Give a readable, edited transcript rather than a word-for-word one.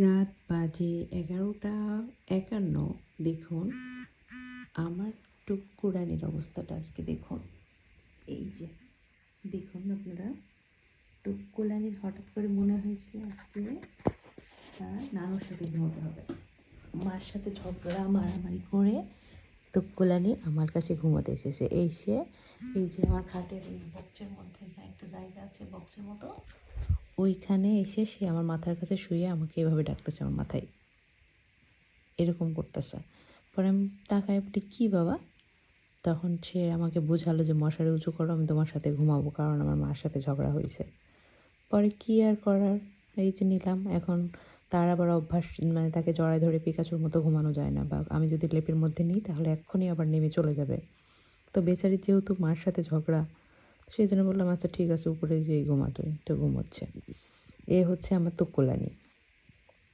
রাত বাজে 11:51। দেখুন আমার টুকুরানির অবস্থাটা আজকে দেখুন। এই যে দেখুন আপনারা, টুকুরানির হঠাৎ করে মনে হয়েছে আজকে তার নানুর সাথে ঘুমোতে হবে। মার সাথে ঝগড়া মারামারি করে টুকুরানি আমার কাছে ঘুমোতে এসেছে। এসে এই যে আমার খাটের এই বক্সের মধ্যে এখানে একটা জায়গা আছে, বক্সের মতো, ওইখানে এসে সে আমার মাথার কাছে শুয়ে আমাকে এভাবে ডাকতেছে, আমার মাথায় এরকম করতেছে। পরে আমি তাকায় বলি, কী বাবা? তখন সে আমাকে বোঝালো যে মশারি উঁচু করো, আমি তোমার সাথে ঘুমাবো, কারণ আমার মার সাথে ঝগড়া হয়েছে। পরে কী আর করার, এই যে নিলাম। এখন তার আবার অভ্যাস, মানে তাকে জড়ায় ধরে পিকাচুর মতো ঘুমানো যায় না, বা আমি যদি লেপের মধ্যে নিই তাহলে এক্ষুনি আবার নেমে চলে যাবে। তো বেচারি যেহেতু মার সাথে ঝগড়া, সেই জন্য বললাম আচ্ছা ঠিক আছে, উপরে যেই ঘুমাতো, তো ঘুমোচ্ছে। এ হচ্ছে আমার তুকুলানি।